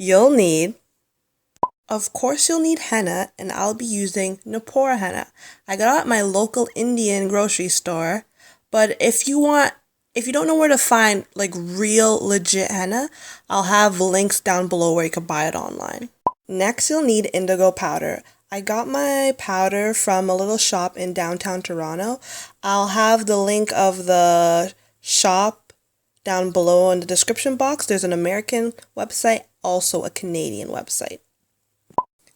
You'll need, of course you'll need henna, and I'll be using NUPUR henna. I got it at my local Indian grocery store, but if you don't know where to find like real legit henna, I'll have links down below where you can buy it online. Next, you'll need indigo powder. I got my powder from a little shop in downtown Toronto. I'll have the link of the shop down below in the description box. There's an American website, also a Canadian website.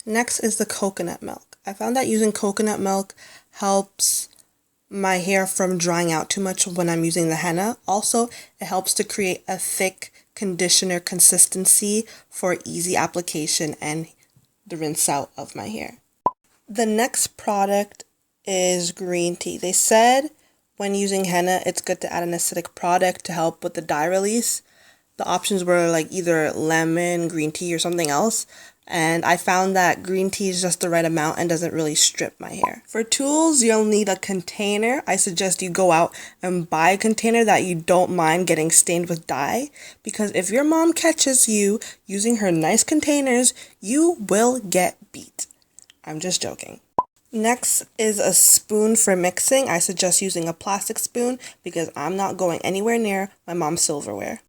Next is the coconut milk. I found that using coconut milk helps my hair from drying out too much when I'm using the henna. Also, it helps to create a thick conditioner consistency for easy application and the rinse out of my hair. The next product is green tea. They said when using henna, it's good to add an acidic product to help with the dye release. The options were like either lemon, green tea, or something else. And I found that green tea is just the right amount and doesn't really strip my hair. For tools, you'll need a container. I suggest you go out and buy a container that you don't mind getting stained with dye, because if your mom catches you using her nice containers, you will get beat. I'm just joking. Next is a spoon for mixing. I suggest using a plastic spoon because I'm not going anywhere near my mom's silverware.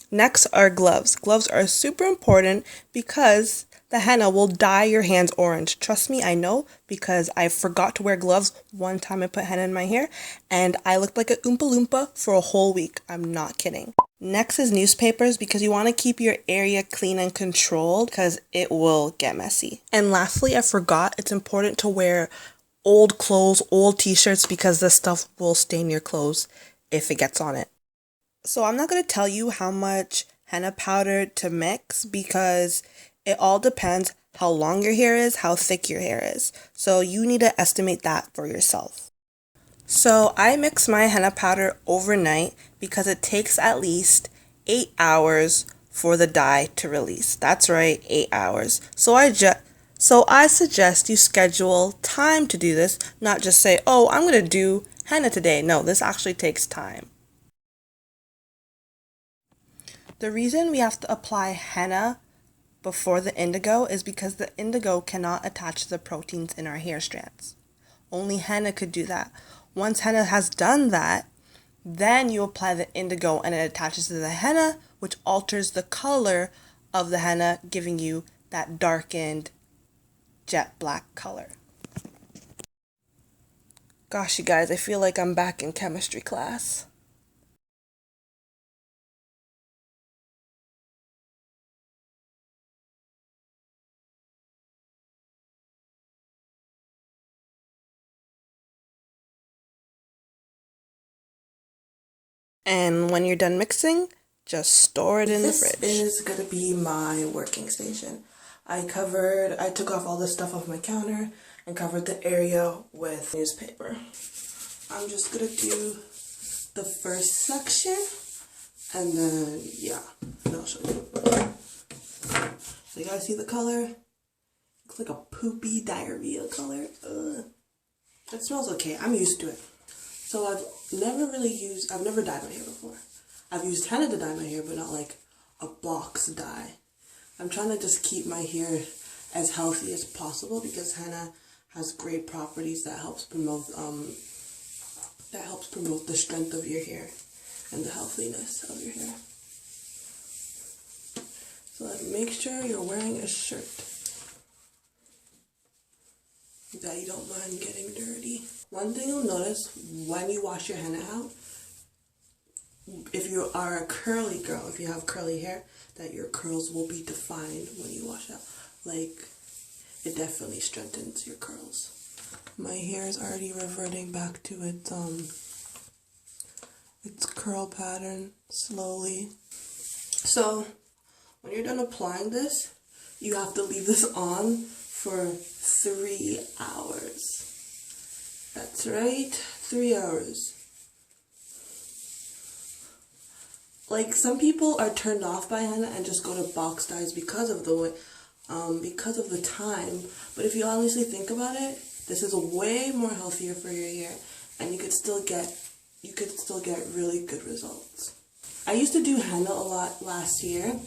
Next are gloves. Gloves are super important because the henna will dye your hands orange. Trust me, I know, because I forgot to wear gloves one time I put henna in my hair and I looked like a Oompa Loompa for a whole week. I'm not kidding. Next is newspapers, because you want to keep your area clean and controlled because it will get messy. And lastly, I forgot, it's important to wear old clothes, old t-shirts, because this stuff will stain your clothes if it gets on it. So I'm not going to tell you how much henna powder to mix because it all depends how long your hair is, how thick your hair is. So you need to estimate that for yourself. So I mix my henna powder overnight because it takes at least 8 hours for the dye to release. That's right, 8 hours. So I suggest you schedule time to do this, not just say, oh, I'm going to do henna today. No, this actually takes time. The reason we have to apply henna before the indigo is because the indigo cannot attach to the proteins in our hair strands. Only henna could do that. Once henna has done that, then you apply the indigo and it attaches to the henna, which alters the color of the henna, giving you that darkened jet black color. Gosh, you guys, I feel like I'm back in chemistry class. And when you're done mixing, just store it in the fridge. This is going to be my working station. I took off all the stuff off my counter and covered the area with newspaper. I'm just going to do the first section and then, yeah, I'll show you. So you guys see the color? Looks like a poopy diarrhea color. Ugh. It smells okay. I'm used to it. So I've never dyed my hair before. I've used henna to dye my hair, but not like a box dye. I'm trying to just keep my hair as healthy as possible because henna has great properties that helps promote the strength of your hair and the healthiness of your hair. So make sure you're wearing a shirt that you don't mind getting dirty. One thing you'll notice when you wash your henna out, if you are a curly girl, if you have curly hair, that your curls will be defined when you wash out. Like, it definitely strengthens your curls. My hair is already reverting back to its curl pattern slowly. So, when you're done applying this, you have to leave this on for 3 hours. That's right, 3 hours. Like, some people are turned off by henna and just go to box dyes because of the time. But if you honestly think about it, this is way more healthier for your hair, and you could still get really good results. I used to do henna a lot last year,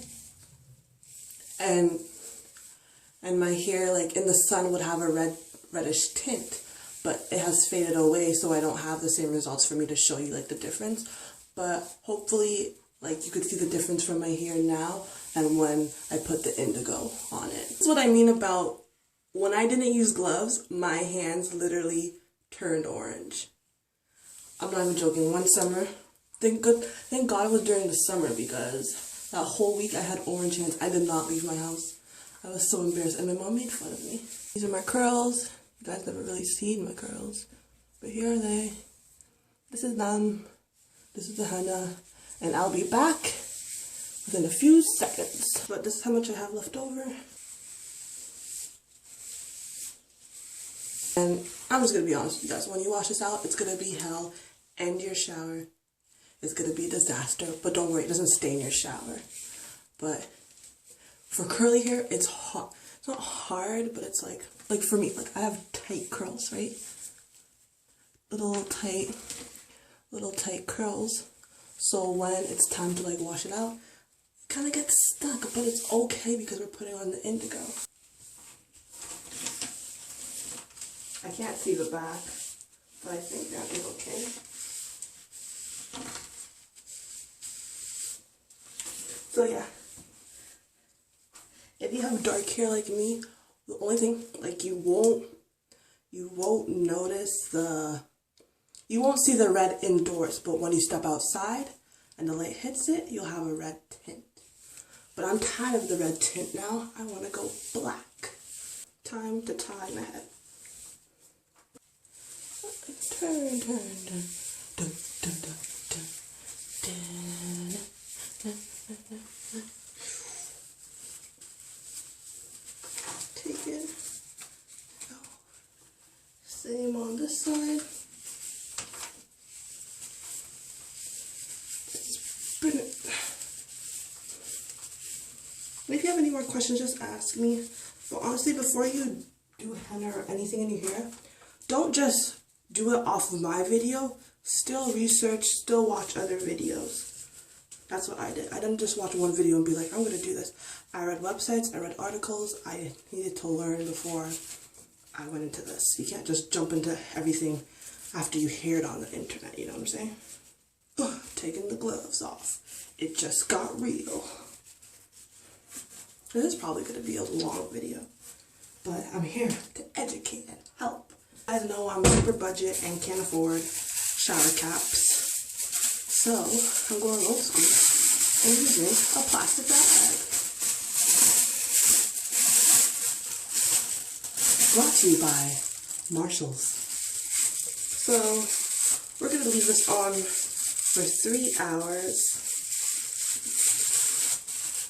and my hair, like in the sun, would have a reddish tint, but it has faded away, so I don't have the same results for me to show you like the difference. But hopefully, like, you could see the difference from my hair now and when I put the indigo on it. That's what I mean about when I didn't use gloves, my hands literally turned orange. I'm not even joking. One summer, thank God it was during the summer, because that whole week I had orange hands. I did not leave my house. I was so embarrassed, and my mom made fun of me. These are my curls. You guys never really seen my curls, but here are they. This is them. This is the henna, and I'll be back within a few seconds. But this is how much I have left over. And I'm just gonna be honest with you guys, when you wash this out, it's gonna be hell, and your shower is gonna be a disaster. But don't worry, it doesn't stain your shower. But for curly hair, it's hard. It's not hard, but it's like for me, like I have tight curls, right? Little tight curls. So when it's time to like wash it out, it kind of gets stuck, but it's okay because we're putting on the indigo. I can't see the back, but I think that is okay. So yeah, if you have dark hair like me, the only thing, like, you won't notice you won't see the red indoors, but when you step outside and the light hits it, you'll have a red tint. But I'm tired of the red tint now. I want to go black. Time to tie my head. Turn. Dun, dun, dun, dun, dun. Take it. Same on this side. Spin it. And if you have any more questions, just ask me. But honestly, before you do henna or anything in your hair, don't just do it off of my video. Still research, still watch other videos. That's what I did. I didn't just watch one video and be like, I'm going to do this. I read websites, I read articles. I needed to learn before I went into this. You can't just jump into everything after you hear it on the internet, you know what I'm saying? Taking the gloves off. It just got real. This is probably going to be a long video, but I'm here to educate and help. You guys know I'm super budget and can't afford shower caps, so I'm going old school and using a plastic bag. Brought to you by Marshalls. So we're going to leave this on for 3 hours.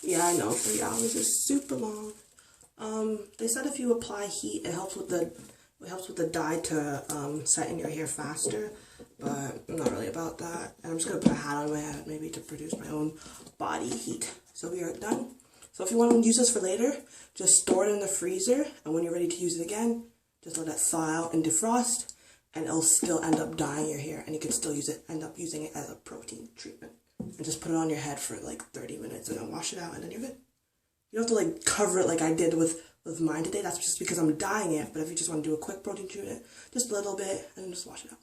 Yeah, I know, 3 hours is super long. They said if you apply heat, it helps with the dye to set in your hair faster, but I'm not really about that. And I'm just gonna put a hat on my head, maybe to produce my own body heat. So we are done. So if you want to use this for later, just store it in the freezer, and when you're ready to use it again, just let it thaw out and defrost, and it'll still end up dyeing your hair, and you can still end up using it as a protein treatment. And just put it on your head for like 30 minutes and then wash it out, and then you're good. You don't have to like cover it like I did with mine today. That's just because I'm dyeing it. But if you just want to do a quick protein treatment, just a little bit, and then just wash it out.